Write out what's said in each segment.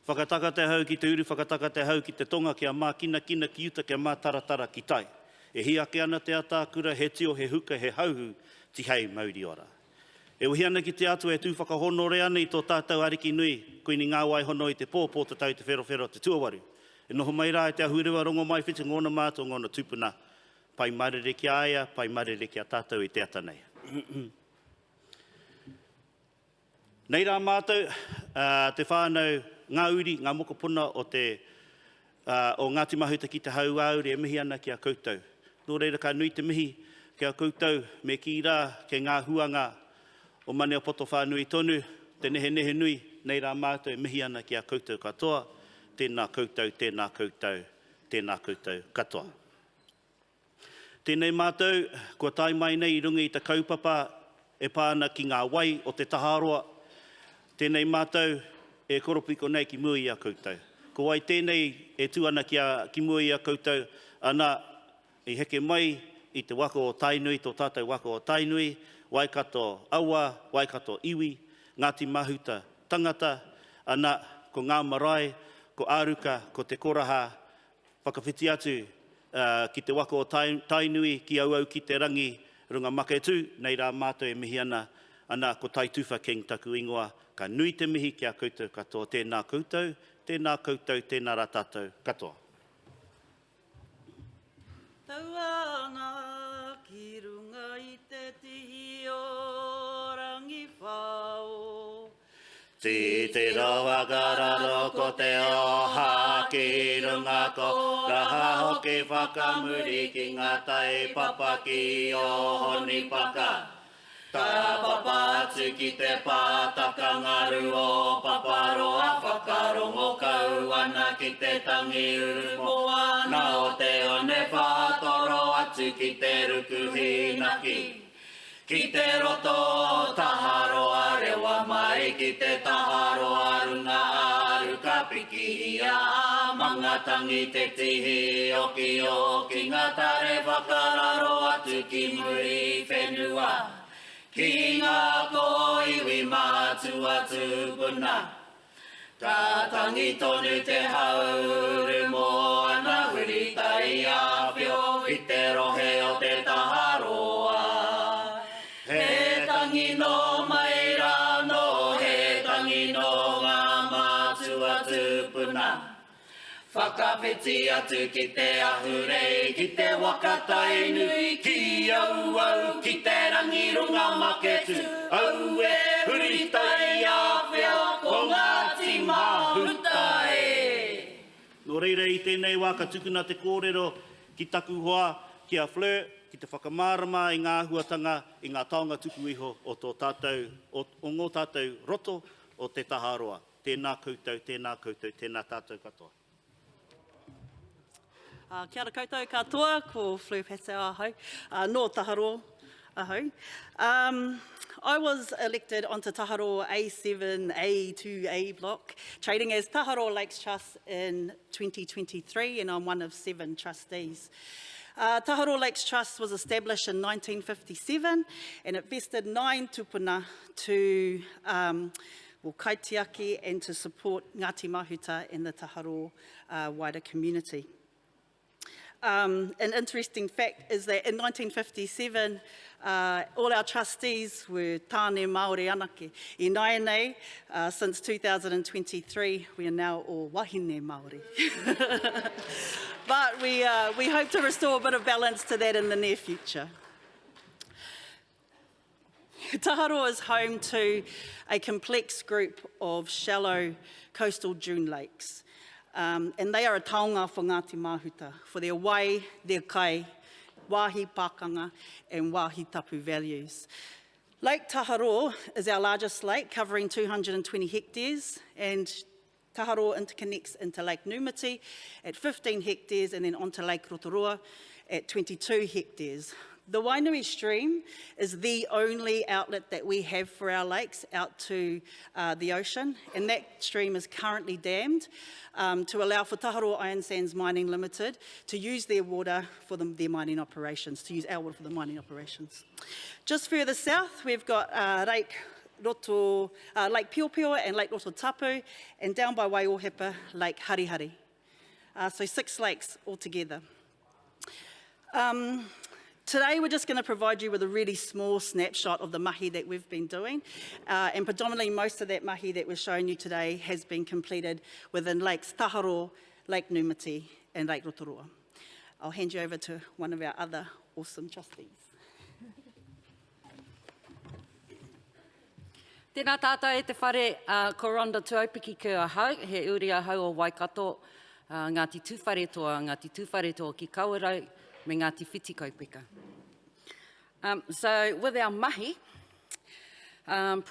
Whakataka te hau ki te uru, whakataka te hau ki te tonga, kia mā kina ki uta, kia mā taratara ki tai. E hiake ana te atākura, he tio, he huka, he hauhu, ti hei mauri ora. E uhi ana ki te atu e tū whakahonore ana i tō tātou ariki nui, koe ni ngā wai hono i te pōpō te tau te whero te tuawaru. E noho mai rā e te ahurewa rongo mai whiti ngōna mātou ngōna tupuna. Pai marere ki aia, pai marere ki a tātou i te atanei. Nei rā mātou, te whānau ngā uri, ngā mokopuna o Ngaati Mahuta ki te hauaauru e mihi ana ki a koutou. Nō reira ka nui te mihi ki a koutou me ki rā ke ngā huanga o mane o poto whānui tonu, te nehe nui, nei rā mātou e mihi ana ki a koutou katoa, tēnā koutou, tēnā koutou, tēnā koutou katoa. Tēnei mātou, kua tai mai nei i runga i te kaupapa e pāna ki ngā wai o te Tahaaroa. Tēnei mātou e koropiko nei ki mua i a koutou. Ko wai tēnei e tuana ki mua i a koutou, ana i heke mai i te wako o tainui, tō tātou wako o tainui, waikato aua, waikato iwi, Ngaati Mahuta tangata, ana ko ngā marae, ko āruka, ko te koraha, whakawhiti atu ki te wako o tainui, ki auau ki te rangi, runga maketu, nei rā mātou e mihi ana ko taituwha king taku ingoa, ka nui te mihi ki a koutou katoa, tēnā koutou, tēnā koutou, tēnā rā tātou katoa. Tauanga ki runga i te tihi o rangi whao. Te rawa kararo ko te oha ki runga ko raha hoki whakamuri ki ngā tai papa ki o honi paka. Ka papa atu ki te pātaka ngaru o paparoa whakarongo kau ana ki te tangi uru moana o te one whaatoro atu ki te ruku hiinaki. Ki te roto Tahaaroa rewa mai ki te Tahaaroa runga aru ka piki ia mangatangi te tihi oki ngā tare whakararo atu ki muri whenua. Ki ngā ko iwi mātu atu puna. Ka tangi tonu te hauaauru mo ana huri tai a whio i te rohe o te Tahaaroa. He tangi no mai rā no, he tangi no ngā mātu atu puna. Whakawhiti atu ki te ahure, ki te wakatai nui, ki auau, ki te rangi runga maketu. Au e huri tai a whio ko Ngaati Mahuta e. Nō reira i tēnei wā ka tukuna te kōrero ki taku hoa, ki a fleur, ki te whakamārama i ngā huatanga, i ngā taonga tuku iho o tō tātou, o ngō tātou roto o te Tahaaroa. Tēnā koutou, tēnā koutou, tēnā tātou katoa. Kia ora koutou katoa, ko Fleur Pate ahau, no Tahaaroa ahau. I was elected onto Tahaaroa A7, A2A block, trading as Tahaaroa Lakes Trust in 2023, and I'm one of 7 trustees. Tahaaroa Lakes Trust was established in 1957, and it vested 9 tupuna to kaitiaki and to support Ngaati Mahuta in the Tahaaroa wider community. An interesting fact is that in 1957, all our trustees were tāne Māori anake. I Naenei, since 2023, we are now all wahine Māori. But we hope to restore a bit of balance to that in the near future. Tahaaroa is home to a complex group of shallow coastal dune lakes. And they are a taonga for Ngaati Mahuta, for their wai, their kai, wāhi pākanga and wāhi tapu values. Lake Tahaaroa is our largest lake, covering 220 hectares, and Tahaaroa interconnects into Lake Numiti at 15 hectares and then onto Lake Rotorua at 22 hectares. The Wainui stream is the only outlet that we have for our lakes out to the ocean, and that stream is currently dammed to allow for Tahaaroa Iron Sands Mining Limited to use their water for their mining operations, to use our water for the mining operations. Just further south, we've got Lake Piopio and Lake Roto Tapu, and down by Waiōhepa, Lake Harihari. So 6 lakes altogether. Today we're just going to provide you with a really small snapshot of the mahi that we've been doing, and predominantly most of that mahi that we're showing you today has been completed within Lakes Tahaaroa, Lake Numati and Lake Rotoroa. I'll hand you over to one of our other awesome trustees. Tēnā tātou e te whare, ko Rhonda Tuaupiki ki a hau, he uri a hau o Waikato, Ngāti Tūwharetoa ki Kawerau, me Ngāti Whitikaupeka. So with our mahi, to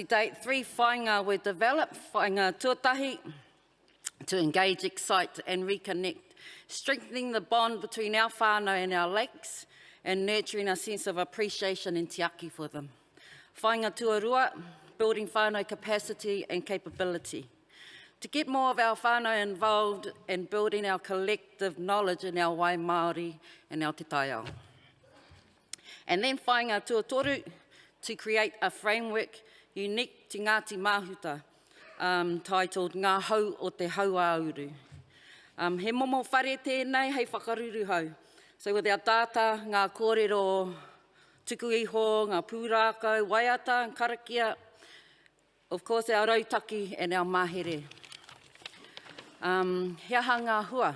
date, 3 whainga were developed, whainga tuatahi, to engage, excite and reconnect, strengthening the bond between our whānau and our lakes and nurturing a sense of appreciation and tiaki for them. Whainga tuarua, building whānau capacity and capability. To get more of our whānau involved in building our collective knowledge in our wai Māori and our te taiao. And then whainga tuatoru, to create a framework unique to Ngaati Mahuta, titled Ngā hau o te hauaauru. He momo whare tēnei hei whakaruru hau. So with our data, ngā kōrero tuku iho, ngā pūrākau, waiata and karakia, of course our rautaki and our mahere. Hea ha ngā hua.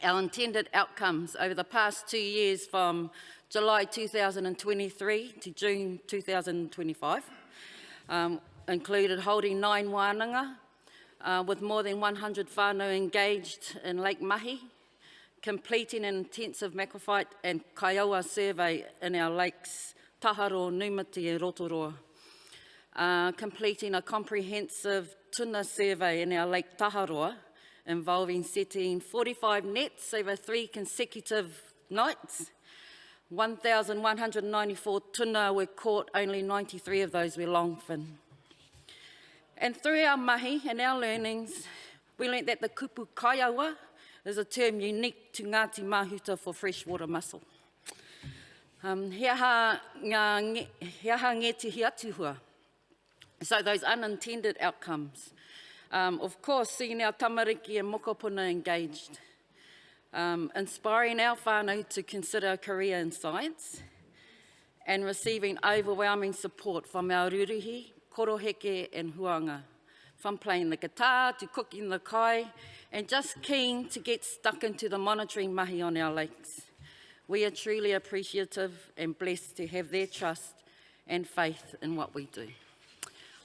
Our intended outcomes over the past 2 years from July 2023 to June 2025 included holding 9 wānanga with more than 100 whānau engaged in Lake Mahi, completing an intensive macrophyte and kaiaua survey in our lakes Tahaaroa, Numati and Rotoroa, completing a comprehensive tuna survey in our Lake Tahaaroa involving setting 45 nets over 3 consecutive nights. 1,194 tuna were caught, only 93 of those were longfin. And through our mahi and our learnings, we learnt that the kupu kaiaua is a term unique to Ngaati Mahuta for freshwater mussel. Hea ha ngeti hiatuhua. So those unintended outcomes. Of course, seeing our tamariki and mokopuna engaged. Inspiring our whānau to consider a career in science and receiving overwhelming support from our ruruhi, koroheke and huanga, from playing the guitar to cooking the kai, and just keen to get stuck into the monitoring mahi on our lakes. We are truly appreciative and blessed to have their trust and faith in what we do.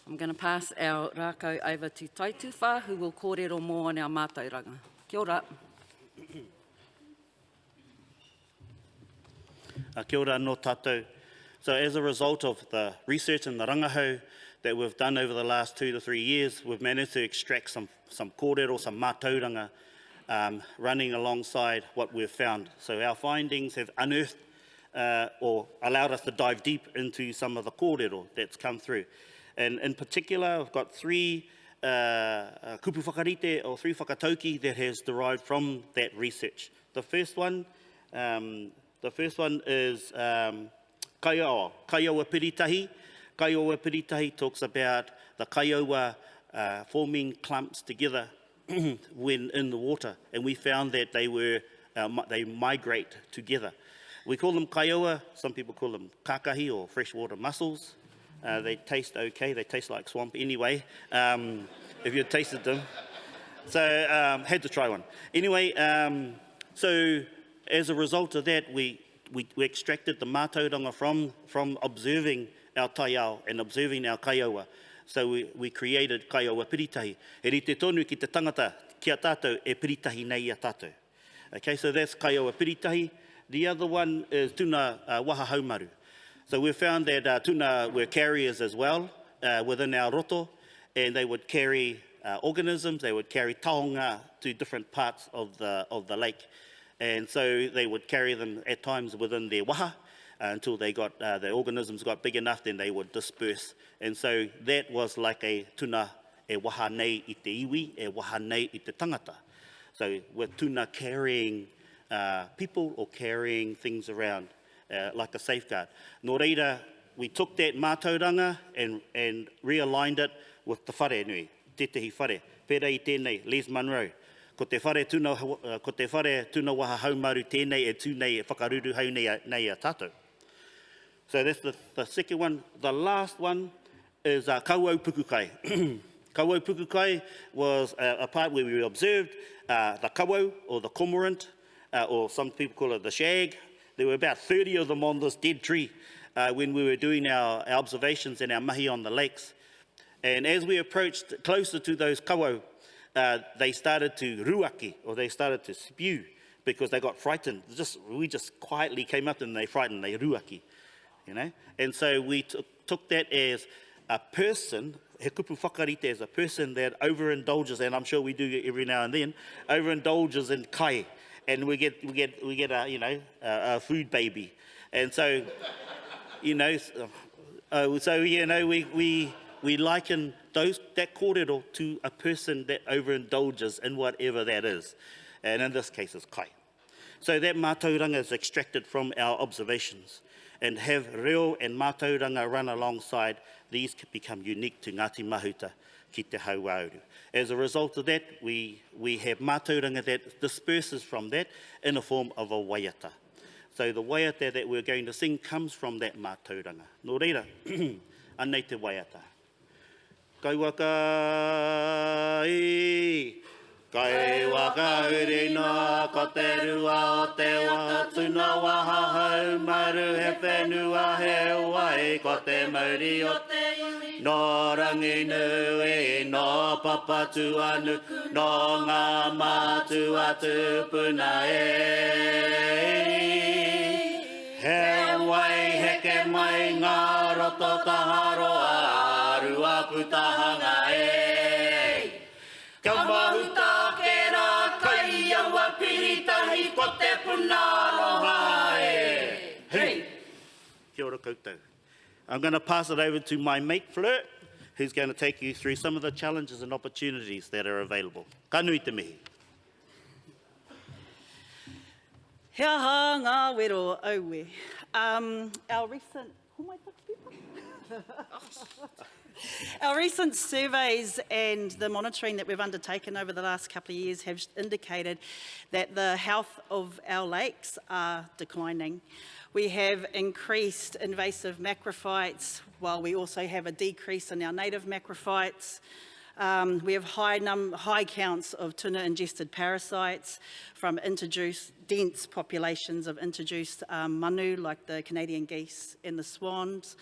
I'm going to pass our rākau over to Taituwha, who will kōrero more on our mātauranga. Kia ora. Kia ora no tātou. So as a result of the research and the rangahau that we've done over the last 2 to 3 years, we've managed to extract some kōrero, some mātauranga, running alongside what we've found. So our findings have unearthed or allowed us to dive deep into some of the kōrero that's come through. And in particular, I've got 3 kupu whakarite or 3 whakatauki that has derived from that research. The first one is kaiaua piritahi. Kaiaua piritahi talks about the kaiaua forming clumps together when in the water, and we found that they migrate together. We call them kaiaua. Some people call them kakahi or freshwater mussels. They taste okay. They taste like swamp anyway, if you tasted them. So had to try one. Anyway, so as a result of that, we extracted the mātauranga from observing our taiao and observing our kaiaua. So we created kaiaua piritahi. E ri te tonu ki te tangata kia tātou e piritahi nei a tātou. Okay, so that's kaiaua piritahi. The other one is tuna waha haumaru. So we found that tuna were carriers as well within our roto, and they would carry organisms, they would carry taonga to different parts of the lake. And so they would carry them at times within their waha until they got the organisms got big enough, then they would disperse. And so that was like a tuna e waha nei I te iwi, e waha nei I te tangata. So with tuna carrying people or carrying things around like a safeguard. Nō reira, we took that mātauranga and realigned it with the whare nui, tetehi whare, pērā I tēnei, Les Munro. Ko te whare tuna waha haumaru tēnei e tūnei e whakaruru hau nei a tātou. So that's the second one. The last one is kauau pukukai. Kauau pukukai was a part where we observed the kauau, or the cormorant, or some people call it the shag. There were about 30 of them on this dead tree when we were doing our observations and our mahi on the lakes. And as we approached closer to those kauau, they started to ruaki, or they started to spew, because they got frightened. We just quietly came up and they frightened, they ruaki, you know. And so we took that as a person, he kupu whakarite, as a person that overindulges, and I'm sure we do every now and then, overindulges in kai, and we get a food baby, and so we liken that kōrero to a person that overindulges in whatever that is, and in this case it's kai. So that mātauranga is extracted from our observations, and have reo and mātauranga run alongside. These can become unique to Ngaati Mahuta ki te hauaauru. As a result of that, we have mātauranga that disperses from that in a form of a waiata. So the waiata that we're going to sing comes from that mātauranga. Nō reira, anei te waiata. Kai waka uri noa, ko te rua o te wā, tuna waha haumaru he whenua he wai, ko te mauri o te iwi. No rangi nui, no papatu anu, no ngā mātua tūpuna e. He wai heke mai ngā roto Tahaaroa, arua putahanga e. Kia mahuta ke rā kaiaua piritahi ko te punaroha e. Hey! Kia ora koutou. I'm going to pass it over to my mate Flirt, who's going to take you through some of the challenges and opportunities that are available. Ka nui te mihi. He aha ngā wero auwe. Our recent surveys and the monitoring that we've undertaken over the last couple of years have indicated that the health of our lakes are declining. We have increased invasive macrophytes, while we also have a decrease in our native macrophytes. We have high counts of tuna-ingested parasites from introduced dense populations of introduced manu, like the Canadian geese and the swans.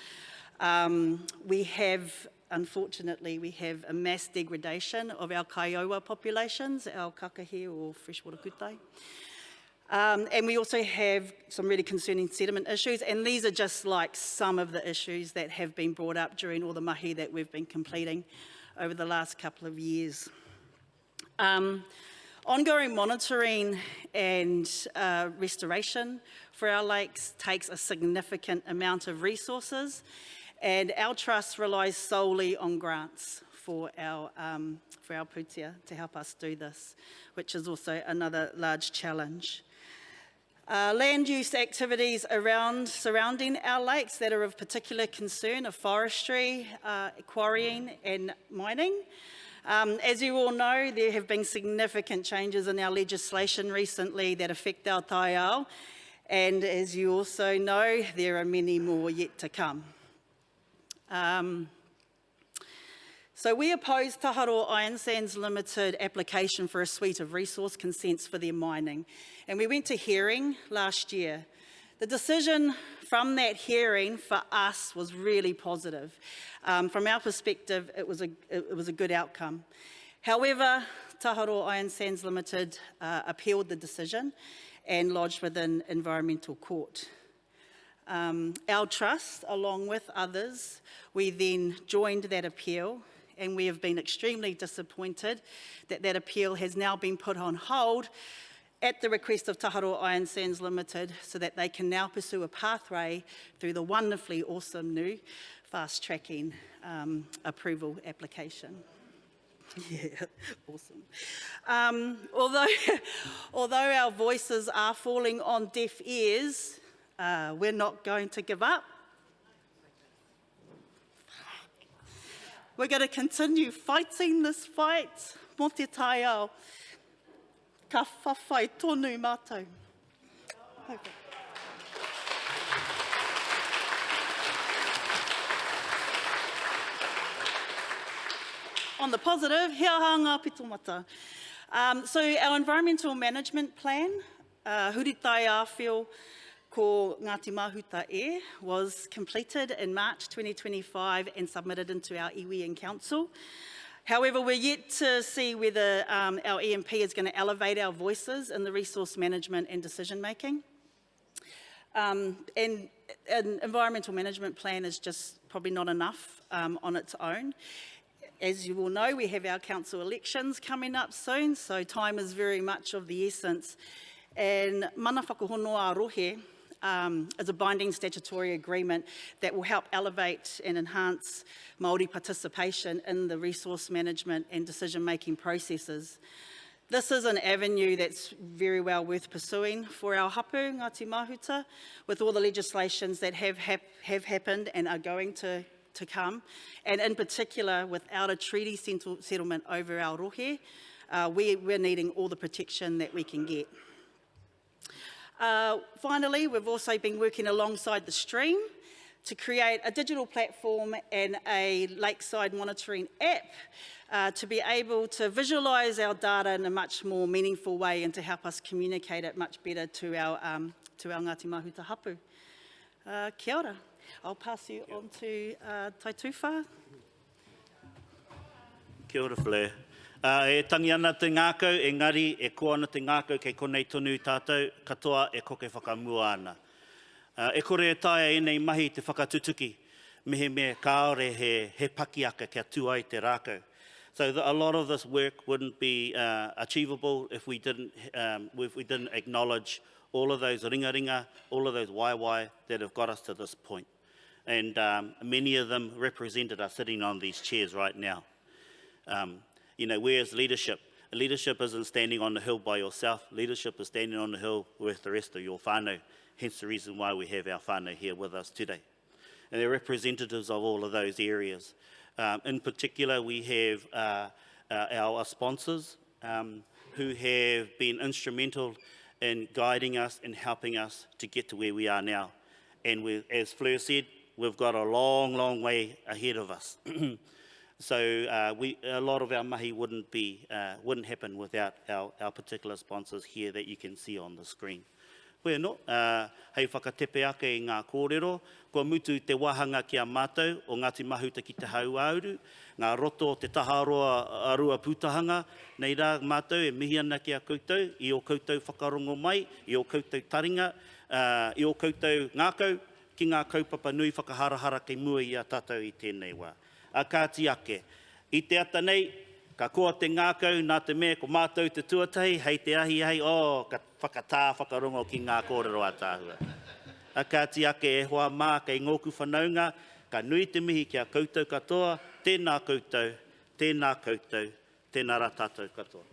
Unfortunately, we have a mass degradation of our kaiaua populations, our kakahe or freshwater kutai. And we also have some really concerning sediment issues, and these are just like some of the issues that have been brought up during all the mahi that we've been completing over the last couple of years. Ongoing monitoring and restoration for our lakes takes a significant amount of resources, and our trust relies solely on grants for our pūtea to help us do this, which is also another large challenge. Land use activities surrounding our lakes that are of particular concern are forestry, quarrying and mining. As you all know, there have been significant changes in our legislation recently that affect our taiao, and as you also know, there are many more yet to come. So we oppose Tahaaroa Iron Sands Limited application for a suite of resource consents for their mining, and we went to hearing last year. The decision from that hearing for us was really positive. From our perspective, it was a good outcome. However, Tahaaroa Iron Sands Limited appealed the decision and lodged with an environmental court. Our trust, along with others, we then joined that appeal, and we have been extremely disappointed that that appeal has now been put on hold at the request of Tahaaroa Iron Sands Limited, so that they can now pursue a pathway through the wonderfully awesome new fast-tracking approval application. Yeah, awesome. Although our voices are falling on deaf ears, we're not going to give up. We're going to continue fighting this fight. Mo te tai ao. Ka whawhai tonu mātou. Okay. On the positive, hea hanga pitomata. So our environmental management plan, huritai āwhio ko Ngaati Mahuta was completed in March 2025 and submitted into our iwi and council. However, we're yet to see whether our EMP is going to elevate our voices in the resource management and decision making. And an environmental management plan is just probably not enough on its own. As you all know, we have our council elections coming up soon, so time is very much of the essence. And mana whakahonoa rohe is a binding statutory agreement that will help elevate and enhance Māori participation in the resource management and decision-making processes. This is an avenue that's very well worth pursuing for our hapu, Ngaati Mahuta, with all the legislations that have happened and are going to come, and in particular without a treaty settlement over our rohe, we're needing all the protection that we can get. Finally, we've also been working alongside the stream to create a digital platform and a lakeside monitoring app to be able to visualise our data in a much more meaningful way and to help us communicate it much better to our Ngaati Mahuta hapu. Kia ora. I'll pass you on to Tai Tuwha. Kia ora, Fleur. E tangi ana te ngākau, engari e ko ana te ngākau kei konei tonu tātou, katoa e koke whakamua ana. E kore e taia e nei mahi te whakatutuki, mehe me kaore he pakiaka kia tuai te rākau. So a lot of this work wouldn't be achievable if we didn't acknowledge all of those ringa, all of those waiwai that have got us to this point. And many of them represented are sitting on these chairs right now. You know, where's leadership? Leadership isn't standing on the hill by yourself. Leadership is standing on the hill with the rest of your whānau. Hence the reason why we have our whānau here with us today. And they're representatives of all of those areas. In particular, we have our sponsors who have been instrumental in guiding us and helping us to get to where we are now. And as Fleur said, we've got a long, long way ahead of us. So a lot of our mahi wouldn't happen without our particular sponsors here that you can see on the screen. Koe no, hei whakatepe ake I ngā kōrero, kua mutu te wahanga ki a mātou o Ngaati Mahuta ki te hauaauru, ngā roto o te Tahaaroa arua pūtahanga, nei rā mātou e mihi ana ki a koutou, I o koutou whakarongo mai, I o koutou taringa, I o koutou ngākau, ki ngā kaupapa nui whakaharahara kei mua I a tātou I tēnei wā. A kāti ake, I te ata nei, ka koa te ngākau, nā te mea ko mātou te tuatahi, hei te ahi hei, ka whakatā whakarongo ki ngā kōrero a tāhua. A kāti ake e hoa mā kei ngōku whanaunga, ka nui te mihi ki a koutou katoa, tēnā koutou, tēnā koutou, tēnā rā tātou katoa.